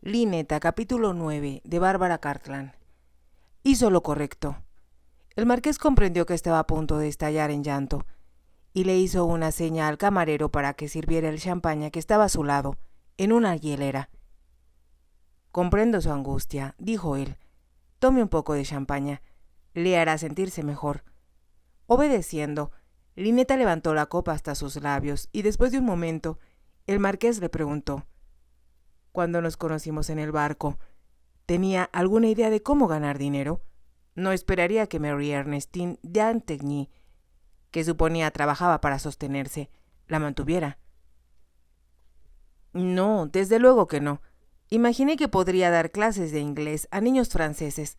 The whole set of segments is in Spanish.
Lineta, capítulo 9, de Bárbara Cartland. Hizo lo correcto. El marqués comprendió que estaba a punto de estallar en llanto y le hizo una seña al camarero para que sirviera el champaña que estaba a su lado, en una hielera. «Comprendo su angustia», dijo él. «Tome un poco de champaña. Le hará sentirse mejor». Obedeciendo, Lineta levantó la copa hasta sus labios y después de un momento, el marqués le preguntó: «Cuando nos conocimos en el barco, ¿tenía alguna idea de cómo ganar dinero? No esperaría que Mary Ernestine d'Anthony, que suponía trabajaba para sostenerse, la mantuviera». «No, desde luego que no. Imaginé que podría dar clases de inglés a niños franceses».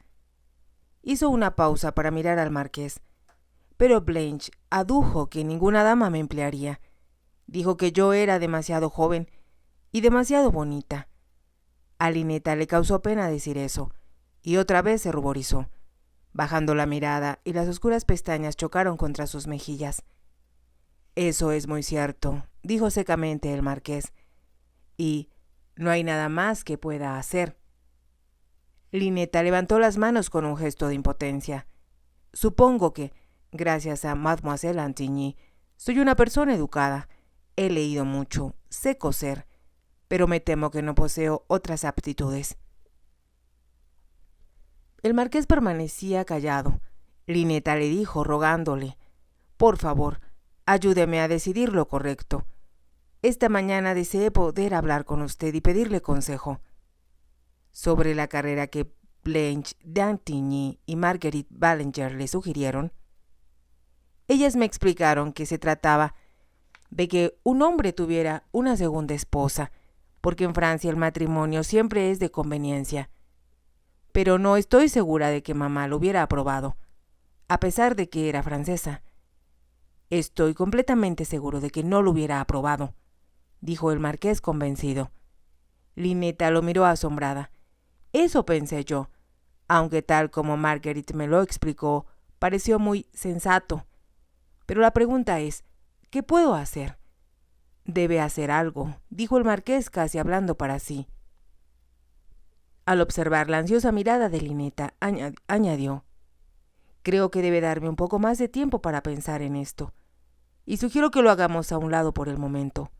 Hizo una pausa para mirar al marqués. «Pero Blanche adujo que ninguna dama me emplearía. Dijo que yo era demasiado joven y demasiado bonita». A Lineta le causó pena decir eso, y otra vez se ruborizó, bajando la mirada, y las oscuras pestañas chocaron contra sus mejillas. «Eso es muy cierto», dijo secamente el marqués, «y no hay nada más que pueda hacer». Lineta levantó las manos con un gesto de impotencia. «Supongo que, gracias a Mademoiselle Antigny, soy una persona educada. He leído mucho, sé coser, pero me temo que no poseo otras aptitudes». El marqués permanecía callado. Lineta le dijo, rogándole: «Por favor, ayúdeme a decidir lo correcto. Esta mañana deseé poder hablar con usted y pedirle consejo sobre la carrera que Blanche d'Antigny y Marguerite Ballinger le sugirieron. Ellas me explicaron que se trataba de que un hombre tuviera una segunda esposa, porque en Francia el matrimonio siempre es de conveniencia. Pero no estoy segura de que mamá lo hubiera aprobado, a pesar de que era francesa». «Estoy completamente seguro de que no lo hubiera aprobado», dijo el marqués convencido. Lineta lo miró asombrada. «Eso pensé yo, aunque tal como Marguerite me lo explicó, pareció muy sensato. Pero la pregunta es, ¿qué puedo hacer?» «Debe hacer algo», dijo el marqués casi hablando para sí. Al observar la ansiosa mirada de Lineta, añadió: «Creo que debe darme un poco más de tiempo para pensar en esto, y sugiero que lo hagamos a un lado por el momento.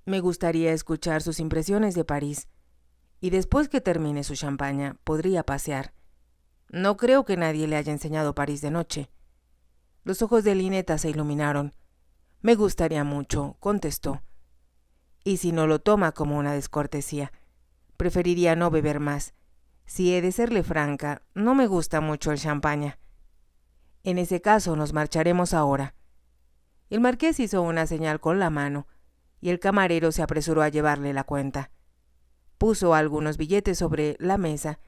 Me gustaría escuchar sus impresiones de París, y después que termine su champaña podría pasear. No creo que nadie le haya enseñado París de noche». Los ojos de Lineta se iluminaron. «Me gustaría mucho», contestó. «Y si no lo toma como una descortesía, preferiría no beber más. Si he de serle franca, no me gusta mucho el champaña. En ese caso nos marcharemos ahora». El marqués hizo una señal con la mano, y el camarero se apresuró a llevarle la cuenta. Puso algunos billetes sobre la mesa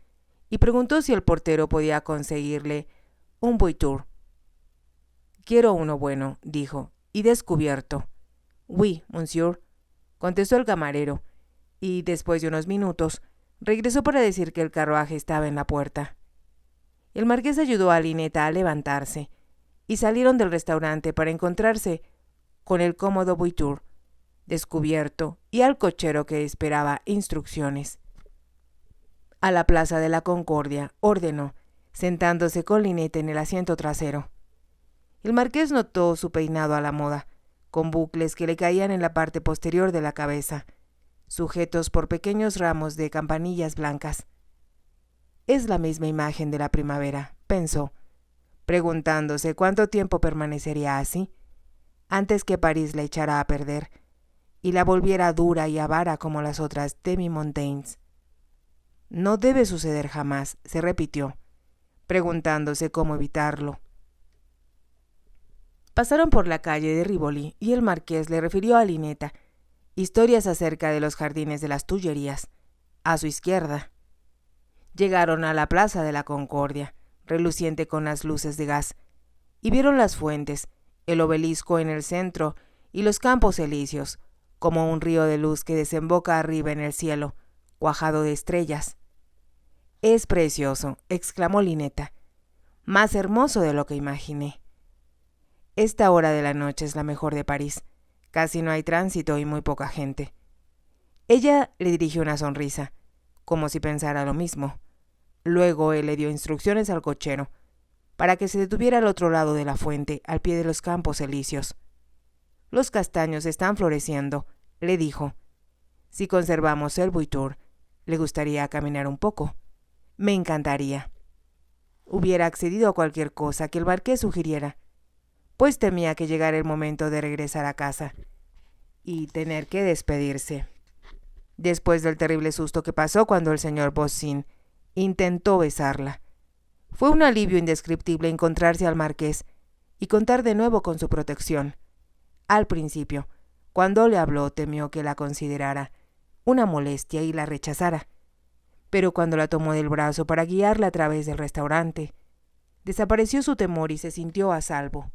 y preguntó si el portero podía conseguirle un voiture. «Quiero uno bueno», dijo, «y descubierto». «Oui, monsieur», contestó el camarero, y después de unos minutos regresó para decir que el carruaje estaba en la puerta. El marqués ayudó a Lineta a levantarse y salieron del restaurante para encontrarse con el cómodo voiture descubierto y al cochero que esperaba instrucciones. «A la Plaza de la Concordia», ordenó, sentándose con Lineta en el asiento trasero. El marqués notó su peinado a la moda, con bucles que le caían en la parte posterior de la cabeza, sujetos por pequeños ramos de campanillas blancas. «Es la misma imagen de la primavera», pensó, preguntándose cuánto tiempo permanecería así, antes que París la echara a perder y la volviera dura y avara como las otras demi-mondaines. «No debe suceder jamás», se repitió, preguntándose cómo evitarlo. Pasaron por la calle de Rivoli y el marqués le refirió a Lineta historias acerca de los jardines de las Tullerías, a su izquierda. Llegaron a la Plaza de la Concordia, reluciente con las luces de gas, y vieron las fuentes, el obelisco en el centro y los campos elíseos, como un río de luz que desemboca arriba en el cielo, cuajado de estrellas. «Es precioso», exclamó Lineta, «más hermoso de lo que imaginé. Esta hora de la noche es la mejor de París. Casi no hay tránsito y muy poca gente. Ella le dirigió una sonrisa, como si pensara lo mismo. Luego él le dio instrucciones al cochero para que se detuviera al otro lado de la fuente, al pie de los campos elíseos. Los castaños están floreciendo, le dijo. Si conservamos el Buitur, ¿le gustaría caminar un poco? Me encantaría. Hubiera accedido a cualquier cosa que el marqués sugiriera, pues temía que llegara el momento de regresar a casa y tener que despedirse. Después del terrible susto que pasó cuando el señor Bosin intentó besarla, fue un alivio indescriptible encontrarse al marqués y contar de nuevo con su protección. Al principio, cuando le habló, temió que la considerara una molestia y la rechazara, pero cuando la tomó del brazo para guiarla a través del restaurante, desapareció su temor y se sintió a salvo.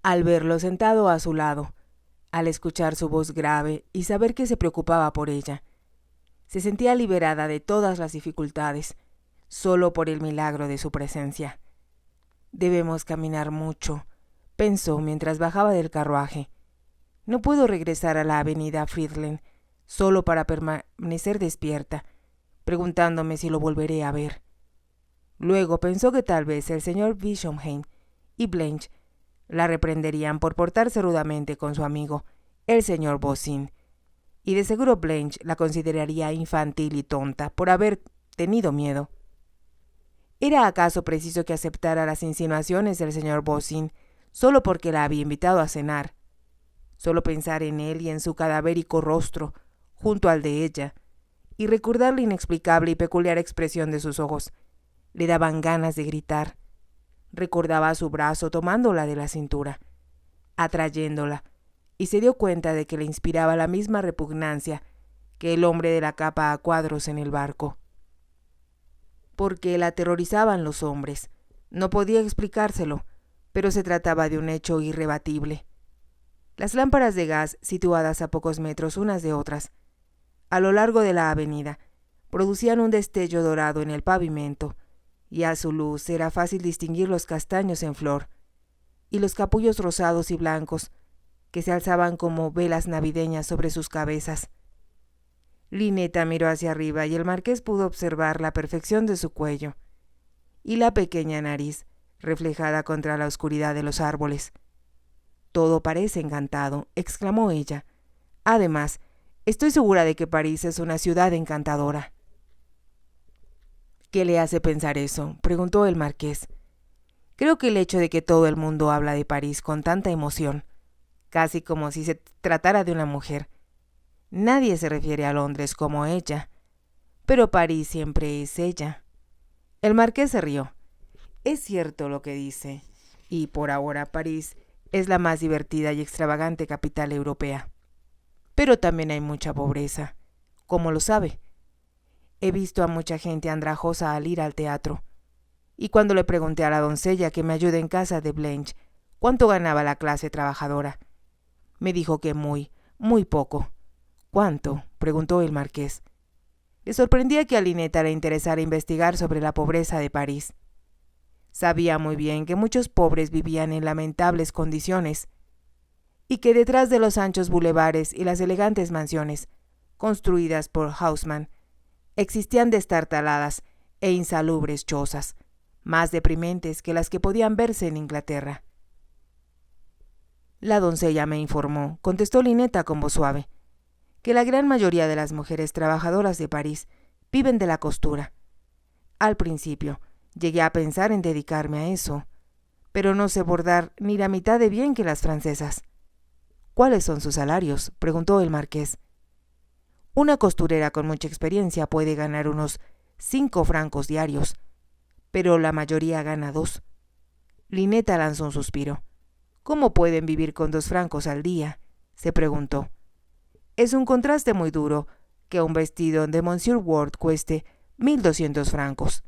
Al verlo sentado a su lado, al escuchar su voz grave y saber que se preocupaba por ella, se sentía liberada de todas las dificultades, solo por el milagro de su presencia. Debemos caminar mucho, pensó mientras bajaba del carruaje. No puedo regresar a la avenida Friedland solo para permanecer despierta, preguntándome si lo volveré a ver. Luego pensó que tal vez el señor Bischofheim y Blanche la reprenderían por portarse rudamente con su amigo, el señor Bosin, y de seguro Blanche la consideraría infantil y tonta por haber tenido miedo. ¿Era acaso preciso que aceptara las insinuaciones del señor Bosin solo porque la había invitado a cenar? Solo pensar en él y en su cadavérico rostro, junto al de ella, y recordar la inexplicable y peculiar expresión de sus ojos, le daban ganas de gritar. Recordaba su brazo tomándola de la cintura, atrayéndola, y se dio cuenta de que le inspiraba la misma repugnancia que el hombre de la capa a cuadros en el barco. Porque la aterrorizaban los hombres. No podía explicárselo, pero se trataba de un hecho irrebatible. Las lámparas de gas, situadas a pocos metros unas de otras, a lo largo de la avenida, producían un destello dorado en el pavimento, y a su luz era fácil distinguir los castaños en flor y los capullos rosados y blancos que se alzaban como velas navideñas sobre sus cabezas. Lineta miró hacia arriba y el marqués pudo observar la perfección de su cuello y la pequeña nariz reflejada contra la oscuridad de los árboles. «Todo parece encantado», exclamó ella. «Además, estoy segura de que París es una ciudad encantadora». «¿Qué le hace pensar eso?», preguntó el marqués. «Creo que el hecho de que todo el mundo habla de París con tanta emoción, casi como si se tratara de una mujer. Nadie se refiere a Londres como ella, pero París siempre es ella». El marqués se rió. «Es cierto lo que dice, y por ahora París es la más divertida y extravagante capital europea. Pero también hay mucha pobreza. ¿Cómo lo sabe? He visto a mucha gente andrajosa al ir al teatro. Y cuando le pregunté a la doncella que me ayude en casa de Blanche cuánto ganaba la clase trabajadora, me dijo que muy poco». «¿Cuánto?», preguntó el marqués. Le sorprendía que a Lineta le interesara investigar sobre la pobreza de París. Sabía muy bien que muchos pobres vivían en lamentables condiciones y que detrás de los anchos bulevares y las elegantes mansiones construidas por Haussmann existían destartaladas e insalubres chozas, más deprimentes que las que podían verse en Inglaterra. «La doncella me informó», contestó Lineta con voz suave, «que la gran mayoría de las mujeres trabajadoras de París viven de la costura. Al principio llegué a pensar en dedicarme a eso, pero no sé bordar ni la mitad de bien que las francesas». «¿Cuáles son sus salarios?», preguntó el marqués. «Una costurera con mucha experiencia puede ganar unos 5 francos diarios, pero la mayoría gana 2. Lineta lanzó un suspiro. «¿Cómo pueden vivir con 2 francos al día?», se preguntó. «Es un contraste muy duro que un vestido de Monsieur Ward cueste 1.200 francos».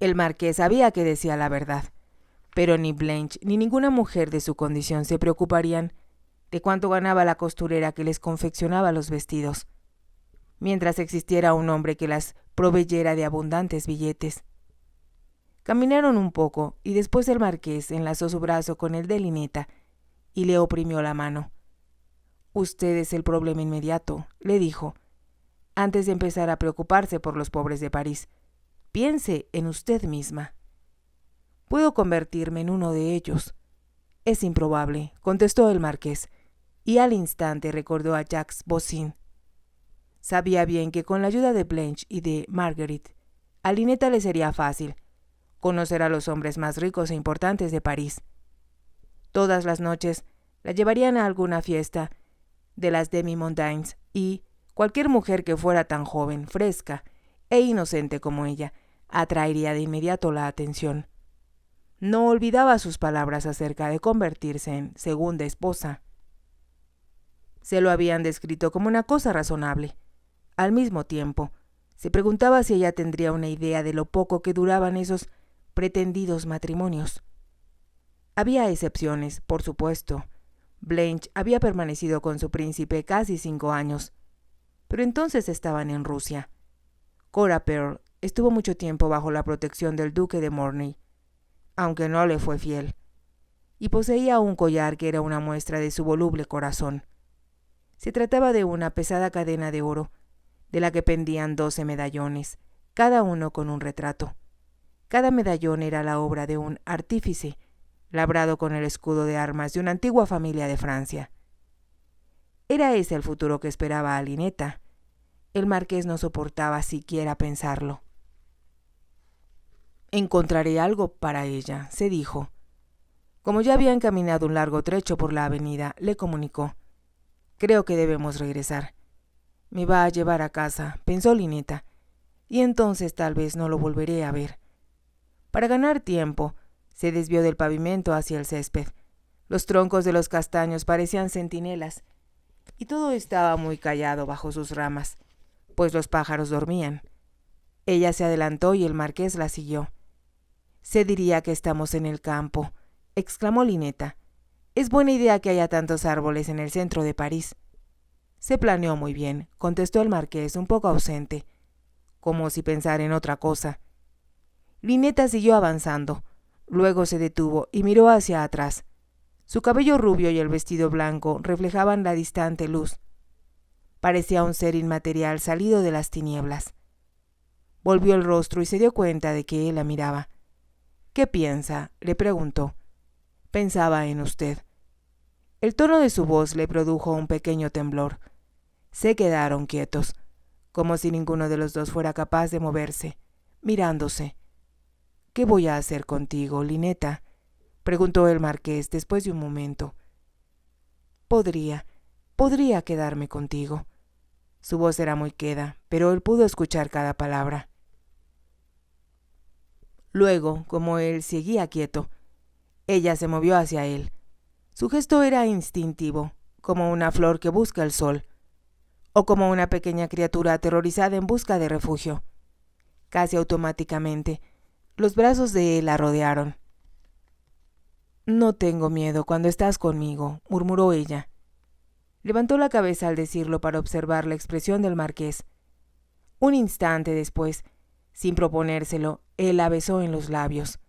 El marqués sabía que decía la verdad, pero ni Blanche ni ninguna mujer de su condición se preocuparían de cuánto ganaba la costurera que les confeccionaba los vestidos, mientras existiera un hombre que las proveyera de abundantes billetes. Caminaron un poco y después el marqués enlazó su brazo con el de Lineta y le oprimió la mano. Usted es el problema inmediato, le dijo, antes de empezar a preocuparse por los pobres de París. Piense en usted misma. Puedo convertirme en uno de ellos. Es improbable, contestó el marqués, y al instante recordó a Jacques Bossin. Sabía bien que con la ayuda de Blanche y de Marguerite, a Lineta le sería fácil conocer a los hombres más ricos e importantes de París. Todas las noches la llevarían a alguna fiesta de las demi-mondaines y cualquier mujer que fuera tan joven, fresca e inocente como ella atraería de inmediato la atención. No olvidaba sus palabras acerca de convertirse en segunda esposa. Se lo habían descrito como una cosa razonable. Al mismo tiempo, se preguntaba si ella tendría una idea de lo poco que duraban esos pretendidos matrimonios. Había excepciones, por supuesto. Blanche había permanecido con su príncipe casi 5 años, pero entonces estaban en Rusia. Cora Pearl estuvo mucho tiempo bajo la protección del duque de Morny, aunque no le fue fiel, y poseía un collar que era una muestra de su voluble corazón. Se trataba de una pesada cadena de oro, de la que pendían 12 medallones, cada uno con un retrato. Cada medallón era la obra de un artífice, labrado con el escudo de armas de una antigua familia de Francia. Era ese el futuro que esperaba a Lineta. El marqués no soportaba siquiera pensarlo. Encontraré algo para ella, se dijo. Como ya habían caminado un largo trecho por la avenida, le comunicó: creo que debemos regresar. Me va a llevar a casa, pensó Lineta, y entonces tal vez no lo volveré a ver. Para ganar tiempo, se desvió del pavimento hacia el césped. Los troncos de los castaños parecían centinelas, y todo estaba muy callado bajo sus ramas, pues los pájaros dormían. Ella se adelantó y el marqués la siguió. Se diría que estamos en el campo, exclamó Lineta. Es buena idea que haya tantos árboles en el centro de París. Se planeó muy bien, contestó el marqués, un poco ausente, como si pensara en otra cosa. Lineta siguió avanzando. Luego se detuvo y miró hacia atrás. Su cabello rubio y el vestido blanco reflejaban la distante luz. Parecía un ser inmaterial salido de las tinieblas. Volvió el rostro y se dio cuenta de que él la miraba. ¿Qué piensa?, le preguntó. Pensaba en usted. El tono de su voz le produjo un pequeño temblor. Se quedaron quietos, como si ninguno de los dos fuera capaz de moverse, mirándose. ¿Qué voy a hacer contigo, Lineta?, preguntó el marqués después de un momento. Podría quedarme contigo. Su voz era muy queda, pero él pudo escuchar cada palabra. Luego, como él seguía quieto, ella se movió hacia él. Su gesto era instintivo, como una flor que busca el sol, o como una pequeña criatura aterrorizada en busca de refugio. Casi automáticamente, los brazos de él la rodearon. No tengo miedo cuando estás conmigo, murmuró ella. Levantó la cabeza al decirlo para observar la expresión del marqués. Un instante después, sin proponérselo, él la besó en los labios.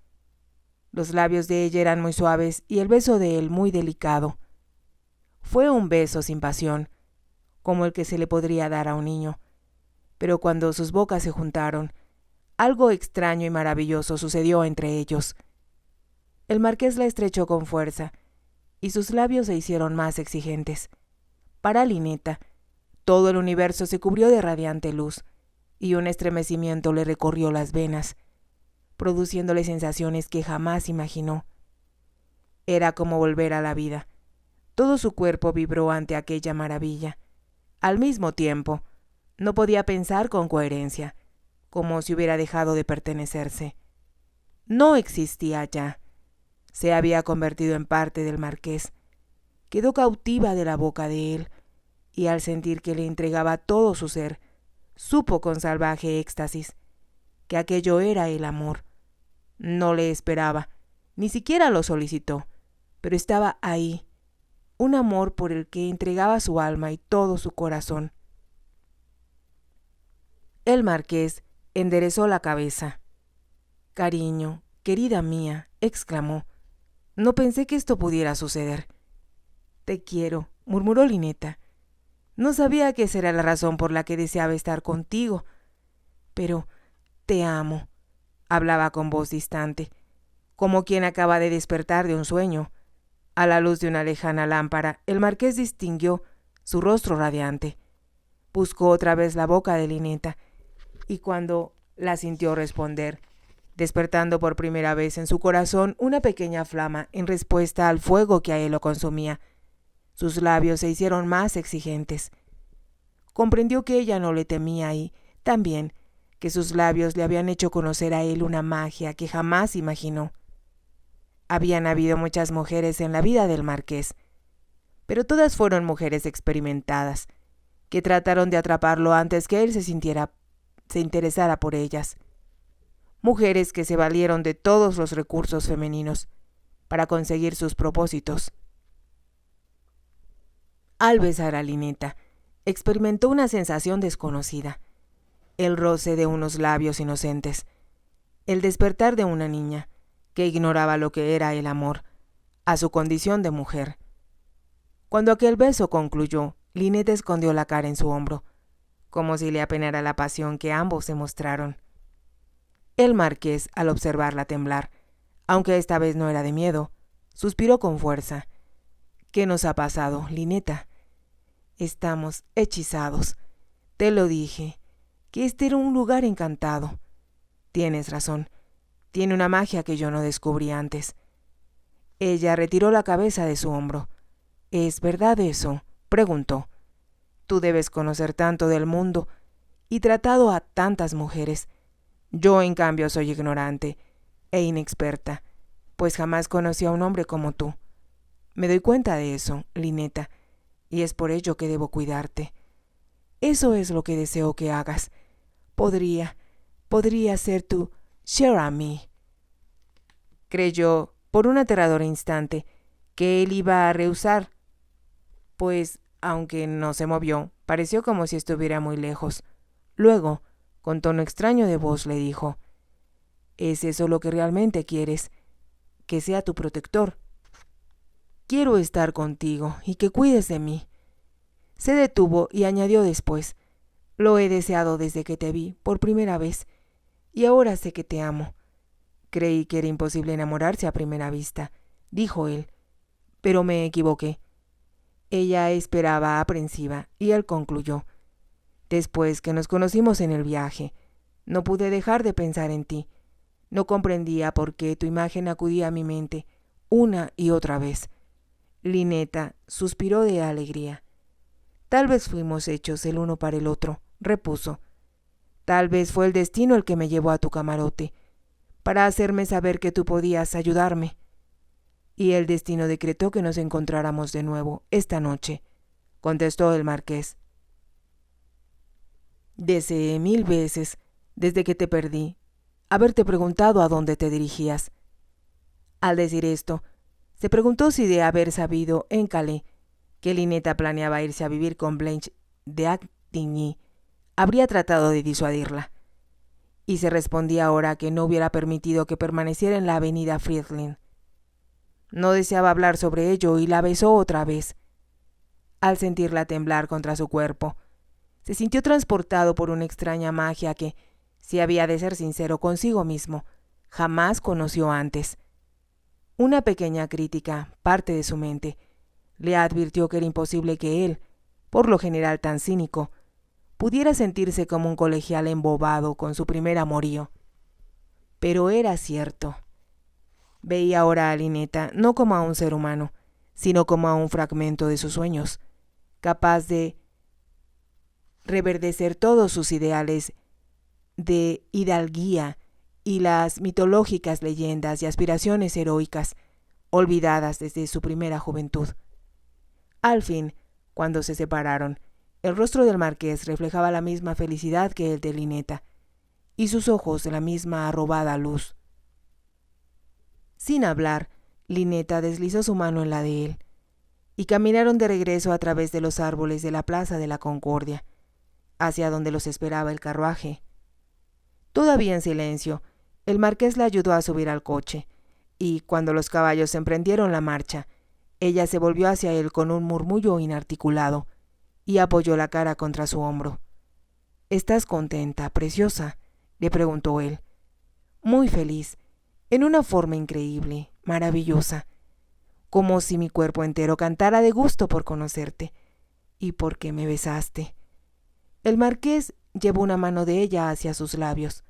Los labios de ella eran muy suaves y el beso de él muy delicado. Fue un beso sin pasión, como el que se le podría dar a un niño, pero cuando sus bocas se juntaron, algo extraño y maravilloso sucedió entre ellos. El marqués la estrechó con fuerza, y sus labios se hicieron más exigentes. Para Lineta, todo el universo se cubrió de radiante luz, y un estremecimiento le recorrió las venas, produciéndole sensaciones que jamás imaginó. Era como volver a la vida. Todo su cuerpo vibró ante aquella maravilla. Al mismo tiempo, no podía pensar con coherencia, como si hubiera dejado de pertenecerse. No existía ya. Se había convertido en parte del marqués. Quedó cautiva de la boca de él, y al sentir que le entregaba todo su ser, supo con salvaje éxtasis que aquello era el amor. No le esperaba, ni siquiera lo solicitó, pero estaba ahí, un amor por el que entregaba su alma y todo su corazón. El marqués enderezó la cabeza. «Cariño, querida mía», exclamó, «no pensé que esto pudiera suceder. Te quiero, murmuró Lineta. No sabía que esa era la razón por la que deseaba estar contigo. Pero te amo, hablaba con voz distante, como quien acaba de despertar de un sueño. A la luz de una lejana lámpara, el marqués distinguió su rostro radiante. Buscó otra vez la boca de Lineta, y cuando la sintió responder, despertando por primera vez en su corazón una pequeña flama en respuesta al fuego que a él lo consumía, sus labios se hicieron más exigentes. Comprendió que ella no le temía y, también, que sus labios le habían hecho conocer a él una magia que jamás imaginó. Habían habido muchas mujeres en la vida del marqués, pero todas fueron mujeres experimentadas, que trataron de atraparlo antes que él se interesara por ellas. Mujeres que se valieron de todos los recursos femeninos para conseguir sus propósitos. Al besar a Lineta, experimentó una sensación desconocida, el roce de unos labios inocentes, el despertar de una niña que ignoraba lo que era el amor, a su condición de mujer. Cuando aquel beso concluyó, Lineta escondió la cara en su hombro, como si le apenara la pasión que ambos se mostraron. El marqués, al observarla temblar, aunque esta vez no era de miedo, suspiró con fuerza. ¿Qué nos ha pasado, Lineta? Estamos hechizados. Te lo dije, que este era un lugar encantado. Tienes razón, tiene una magia que yo no descubrí antes. Ella retiró la cabeza de su hombro. ¿Es verdad eso?, preguntó. Tú debes conocer tanto del mundo y tratado a tantas mujeres. Yo, en cambio, soy ignorante e inexperta, pues jamás conocí a un hombre como tú. Me doy cuenta de eso, Lineta, y es por ello que debo cuidarte. Eso es lo que deseo que hagas. Podría ser tu share a mí. Creyó, por un aterrador instante, que él iba a rehusar, pues, aunque no se movió, pareció como si estuviera muy lejos. Luego, con tono extraño de voz, le dijo: ¿Es eso lo que realmente quieres? ¿Que sea tu protector? Quiero estar contigo y que cuides de mí. Se detuvo y añadió después: Lo he deseado desde que te vi por primera vez, y ahora sé que te amo. Creí que era imposible enamorarse a primera vista, dijo él, pero me equivoqué. Ella esperaba aprensiva y él concluyó: Después que nos conocimos en el viaje, no pude dejar de pensar en ti. No comprendía por qué tu imagen acudía a mi mente una y otra vez. Lineta suspiró de alegría. Tal vez fuimos hechos el uno para el otro, repuso. Tal vez fue el destino el que me llevó a tu camarote, para hacerme saber que tú podías ayudarme. Y el destino decretó que nos encontráramos de nuevo esta noche, contestó el marqués. Deseé 1000 veces, desde que te perdí, haberte preguntado a dónde te dirigías. Al decir esto, se preguntó si de haber sabido en Calais que Lineta planeaba irse a vivir con Blanche de Attigny, habría tratado de disuadirla. Y se respondía ahora que no hubiera permitido que permaneciera en la avenida Friedland. No deseaba hablar sobre ello y la besó otra vez. Al sentirla temblar contra su cuerpo, se sintió transportado por una extraña magia que, si había de ser sincero consigo mismo, jamás conoció antes. Una pequeña crítica, parte de su mente, le advirtió que era imposible que él, por lo general tan cínico, pudiera sentirse como un colegial embobado con su primer amorío. Pero era cierto. Veía ahora a Lineta no como a un ser humano, sino como a un fragmento de sus sueños, capaz de reverdecer todos sus ideales de hidalguía y las mitológicas leyendas y aspiraciones heroicas olvidadas desde su primera juventud. Al fin, cuando se separaron, el rostro del marqués reflejaba la misma felicidad que el de Lineta, y sus ojos la misma arrobada luz. Sin hablar, Lineta deslizó su mano en la de él, y caminaron de regreso a través de los árboles de la Plaza de la Concordia, hacia donde los esperaba el carruaje. Todavía en silencio, el marqués la ayudó a subir al coche, y cuando los caballos emprendieron la marcha, Ella se volvió hacia él con un murmullo inarticulado y apoyó la cara contra su hombro. —¿Estás contenta, preciosa? —le preguntó él. —Muy feliz, en una forma increíble, maravillosa, como si mi cuerpo entero cantara de gusto por conocerte y porque me besaste. El marqués llevó una mano de ella hacia sus labios.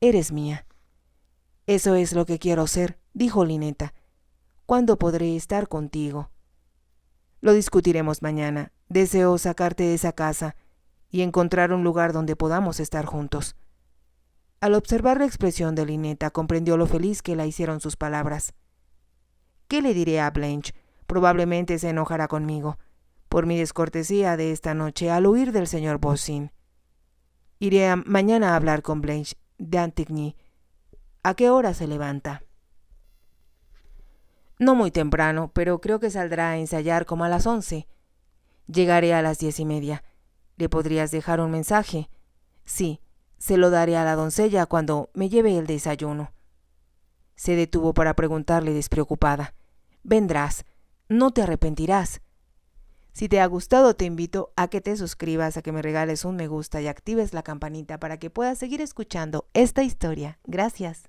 —Eres mía. —Eso es lo que quiero ser —dijo Lynetta—. ¿Cuándo podré estar contigo? Lo discutiremos mañana. Deseo sacarte de esa casa y encontrar un lugar donde podamos estar juntos. Al observar la expresión de Lynetta, comprendió lo feliz que la hicieron sus palabras. ¿Qué le diré a Blanche? Probablemente se enojará conmigo por mi descortesía de esta noche al huir del señor Bosin. Iré mañana a hablar con Blanche d'Antigny. ¿A qué hora se levanta? No muy temprano, pero creo que saldrá a ensayar como a las 11. Llegaré a las 10:30. ¿Le podrías dejar un mensaje? Sí, se lo daré a la doncella cuando me lleve el desayuno. Se detuvo para preguntarle despreocupada. Vendrás, no te arrepentirás. Si te ha gustado, te invito a que te suscribas, a que me regales un me gusta y actives la campanita para que puedas seguir escuchando esta historia. Gracias.